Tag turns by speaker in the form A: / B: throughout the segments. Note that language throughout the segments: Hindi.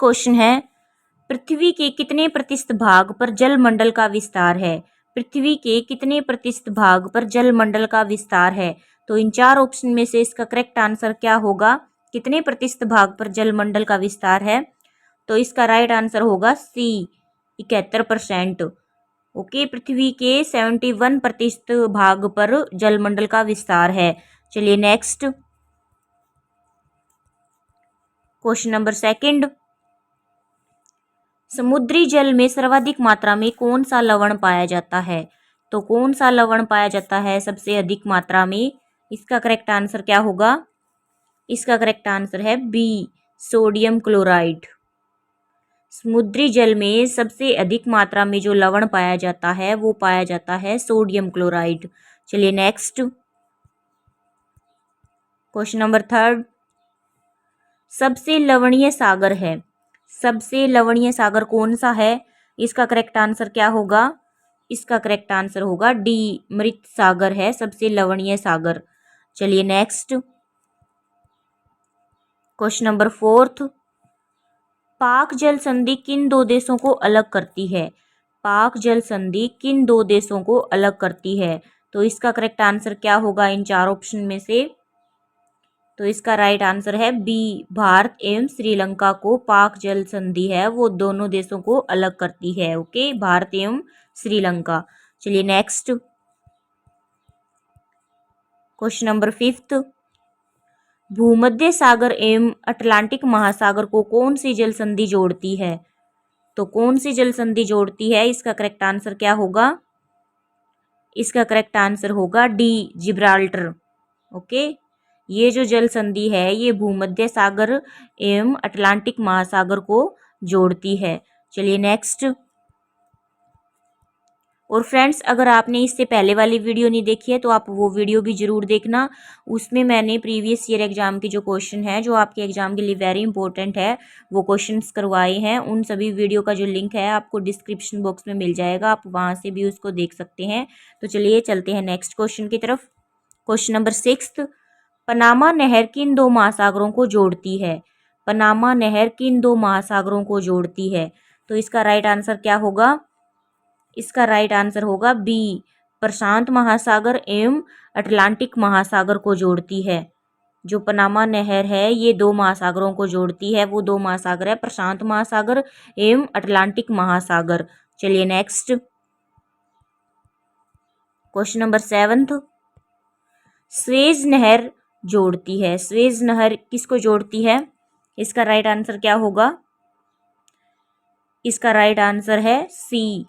A: क्वेश्चन है, पृथ्वी के कितने प्रतिशत भाग पर जलमंडल का विस्तार है? पृथ्वी के कितने प्रतिशत भाग पर जलमंडल का विस्तार है? तो इन चार ऑप्शन में से इसका करेक्ट आंसर क्या होगा? कितने प्रतिशत भाग पर जलमंडल का विस्तार है? तो इसका राइट आंसर होगा सी, 71%। ओके, पृथ्वी के 71% भाग पर जलमंडल का विस्तार है। चलिए नेक्स्ट क्वेश्चन नंबर सेकंड, समुद्री जल में सर्वाधिक मात्रा में कौन सा लवण पाया जाता है? तो कौन सा लवण पाया जाता है सबसे अधिक मात्रा में? इसका करेक्ट आंसर क्या होगा? इसका करेक्ट आंसर है बी, सोडियम क्लोराइड। समुद्री जल में सबसे अधिक मात्रा में जो लवण पाया जाता है वो पाया जाता है सोडियम क्लोराइड। चलिए नेक्स्ट क्वेश्चन नंबर थर्ड, सबसे लवणीय सागर है, सबसे लवणीय सागर कौन सा है? इसका करेक्ट आंसर क्या होगा? इसका करेक्ट आंसर होगा डी, मृत सागर है सबसे लवणीय सागर। चलिए नेक्स्ट क्वेश्चन नंबर फोर्थ, पाक जल संधि किन दो देशों को अलग करती है? पाक जल संधि किन दो देशों को अलग करती है? तो इसका करेक्ट आंसर क्या होगा इन चार ऑप्शन में से? तो इसका राइट आंसर है बी, भारत एवं श्रीलंका को पाक जल संधि है वो दोनों देशों को अलग करती है। ओके, भारत एवं श्रीलंका। चलिए नेक्स्ट क्वेश्चन नंबर फिफ्थ, भूमध्य सागर एवं अटलांटिक महासागर को कौन सी जल संधि जोड़ती है? तो कौन सी जल संधि जोड़ती है? इसका करेक्ट आंसर क्या होगा? इसका करेक्ट आंसर होगा डी, जिब्राल्टर। ओके, ये जो जल संधि है ये भूमध्य सागर एवं अटलांटिक महासागर को जोड़ती है। चलिए नेक्स्ट, और फ्रेंड्स अगर आपने इससे पहले वाली वीडियो नहीं देखी है तो आप वो वीडियो भी ज़रूर देखना। उसमें मैंने प्रीवियस ईयर एग्जाम के जो क्वेश्चन है जो आपके एग्जाम के लिए वेरी इंपॉर्टेंट है वो क्वेश्चंस करवाए हैं। उन सभी वीडियो का जो लिंक है आपको डिस्क्रिप्शन बॉक्स में मिल जाएगा, आप वहाँ से भी उसको देख सकते हैं। तो चलिए चलते हैं नेक्स्ट क्वेश्चन की तरफ। क्वेश्चन नंबर सिक्स्थ, पनामा नहर किन दो महासागरों को जोड़ती है? पनामा नहर किन दो महासागरों को जोड़ती है? तो इसका राइट आंसर क्या होगा? इसका राइट आंसर होगा बी, प्रशांत महासागर एवं अटलांटिक महासागर को जोड़ती है। जो पनामा नहर है ये दो महासागरों को जोड़ती है, वो दो महासागर है प्रशांत महासागर एवं अटलांटिक महासागर। चलिए next question number seventh, Suez नहर जोड़ती है, स्वेज नहर किसको जोड़ती है? इसका राइट आंसर क्या होगा? इसका राइट आंसर है सी,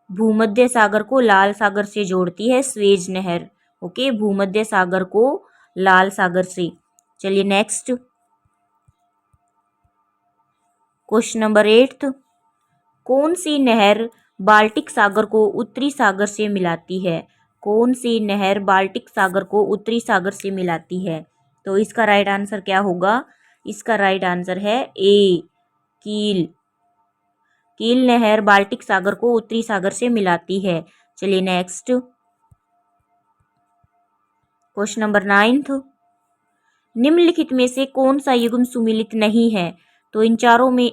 A: भूमध्य सागर को लाल सागर से जोड़ती है स्वेज नहर। ओके, भूमध्य सागर को लाल सागर से। चलिए नेक्स्ट क्वेश्चन नंबर एट्थ, कौन सी नहर बाल्टिक सागर को उत्तरी सागर से मिलाती है? कौन सी नहर बाल्टिक सागर को उत्तरी सागर से मिलाती है? तो इसका राइट आंसर क्या होगा? इसका राइट आंसर है ए, कील। कील नहर बाल्टिक सागर को उत्तरी सागर से मिलाती है। चलिए नेक्स्ट क्वेश्चन नंबर नाइन्थ, निम्नलिखित में से कौन सा युग्म सुमेलित नहीं है? तो इन चारों में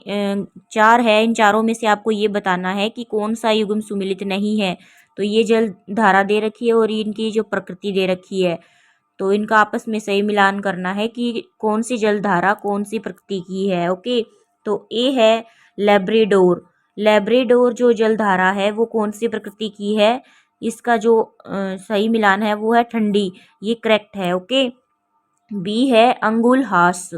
A: चार है, इन चारों में से आपको ये बताना है कि कौन सा युग्म सुमेलित नहीं है। तो ये जल धारा दे रखी है और इनकी जो प्रकृति दे रखी है, तो इनका आपस में सही मिलान करना है कि कौन सी जल धारा कौन सी प्रकृति की है। ओके, तो ए है लेब्राडोर। लेब्राडोर जो जल धारा है वो कौन सी प्रकृति की है? इसका जो सही मिलान है वो है ठंडी, ये करेक्ट है। ओके, बी है अंगुलहास,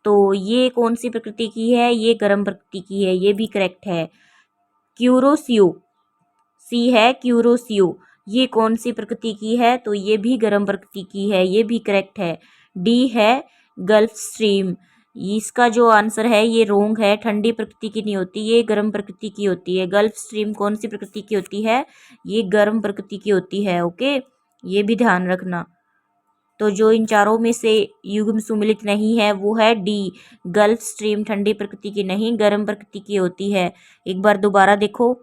A: तो ये कौन सी प्रकृति की है? ये गर्म प्रकृति की है, ये भी करेक्ट है। क्यूरोसियो, सी है क्यूरोसियो, ये कौन सी प्रकृति की है? तो ये भी गर्म प्रकृति की है, ये भी करेक्ट है। डी है गल्फ स्ट्रीम, इसका जो आंसर है ये रोंग है, ठंडी प्रकृति की नहीं होती, ये गर्म प्रकृति की होती है। गल्फ स्ट्रीम कौन सी प्रकृति की होती है? ये गर्म प्रकृति की होती है। ओके, ये भी ध्यान रखना। तो जो इन चारों में से युग्म सुमेलित नहीं है वो है डी, गल्फ स्ट्रीम ठंडी प्रकृति की नहीं गर्म प्रकृति की होती है। एक बार दोबारा देखो,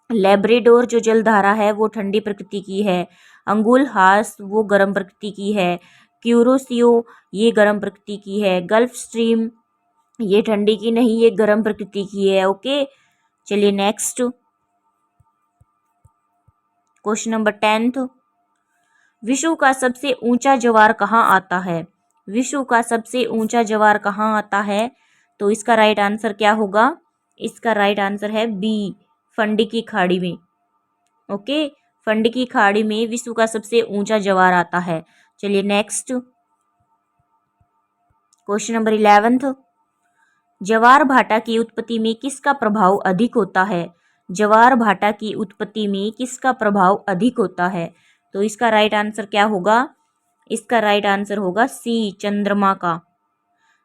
A: लेब्राडोर जो जलधारा है वो ठंडी प्रकृति की है, अंगुलहास वो गर्म प्रकृति की है, क्यूरोसियो ये गर्म प्रकृति की है, गल्फ स्ट्रीम ये ठंडी की नहीं, ये गर्म प्रकृति की है। ओके, चलिए नेक्स्ट क्वेश्चन नंबर 10th। विश्व का सबसे ऊंचा ज्वार कहाँ आता है? विश्व का सबसे ऊंचा ज्वार कहाँ आता है? तो इसका राइट आंसर क्या होगा? इसका राइट आंसर है बी, फंडी की खाड़ी में। ओके, फंडी की खाड़ी में विश्व का सबसे ऊंचा ज्वार आता है। चलिए नेक्स्ट क्वेश्चन नंबर 11th। ज्वार भाटा की उत्पत्ति में किसका प्रभाव अधिक होता है? ज्वार भाटा की उत्पत्ति में किसका प्रभाव अधिक होता है? तो इसका राइट आंसर क्या होगा? इसका राइट आंसर होगा सी, चंद्रमा का।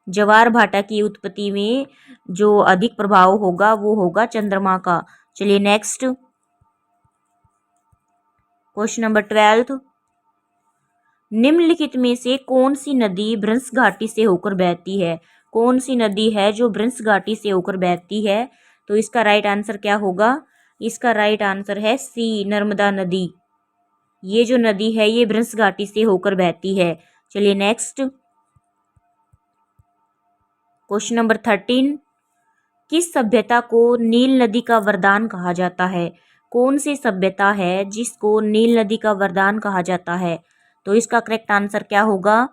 A: ज्वार भाटा की उत्पत्ति में जो अधिक प्रभाव होगा वो होगा चंद्रमा का। चलिए नेक्स्ट क्वेश्चन नंबर 12th। निम्नलिखित में से कौन सी नदी ब्रंश घाटी से होकर बहती है? कौन सी नदी है जो ब्रंश घाटी से होकर बहती है? तो इसका राइट आंसर क्या होगा? इसका राइट आंसर है सी, नर्मदा नदी। ये जो नदी है ये ब्रंश घाटी से होकर बहती है। चलिए नेक्स्ट क्वेश्चन नंबर 13। किस सभ्यता को नील नदी का वरदान कहा जाता है? कौन सी सभ्यता है जिसको नील नदी का वरदान कहा जाता है? तो इसका करेक्ट आंसर क्या होगा?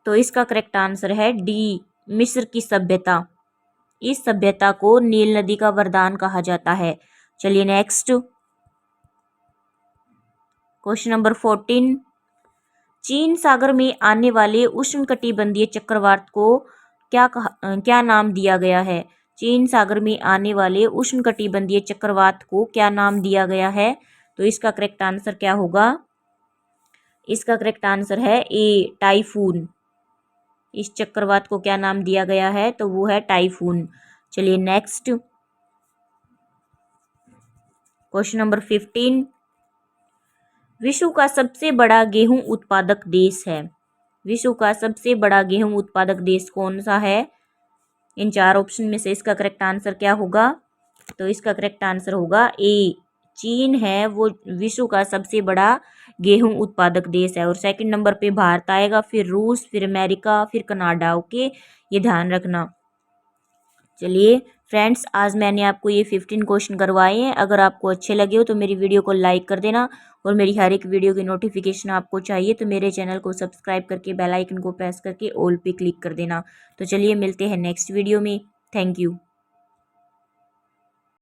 A: तो इसका करेक्ट आंसर है डी, मिस्र की सभ्यता। इस सभ्यता को नील नदी का वरदान कहा जाता है। चलिए नेक्स्ट क्वेश्चन नंबर 14। चीन सागर में आने वाले उष्णकटिबंधीय चक्रवात को क्या नाम दिया गया है? चीन सागर में आने वाले उष्णकटिबंधीय चक्रवात को क्या नाम दिया गया है? तो इसका करेक्ट आंसर क्या होगा? इसका करेक्ट आंसर है ए, टाइफून। इस चक्रवात को क्या नाम दिया गया है? तो वो है टाइफून। चलिए नेक्स्ट क्वेश्चन नंबर 15। विश्व का सबसे बड़ा गेहूं उत्पादक देश है? विश्व का सबसे बड़ा गेहूं उत्पादक देश कौन सा है? इन चार ऑप्शन में से इसका करेक्ट आंसर क्या होगा? तो इसका करेक्ट आंसर होगा ए, चीन है वो विश्व का सबसे बड़ा गेहूं उत्पादक देश है। और सेकंड नंबर पे भारत आएगा, फिर रूस, फिर अमेरिका, फिर कनाडा। ओके, ये ध्यान रखना। चलिए फ्रेंड्स, आज मैंने आपको ये 15 क्वेश्चन करवाए हैं। अगर आपको अच्छे लगे हो तो मेरी वीडियो को लाइक कर देना, और मेरी हर एक वीडियो की नोटिफिकेशन आपको चाहिए तो मेरे चैनल को सब्सक्राइब करके बेल आइकन को प्रेस करके ऑल पे क्लिक कर देना। तो चलिए मिलते हैं नेक्स्ट वीडियो में। Thank you.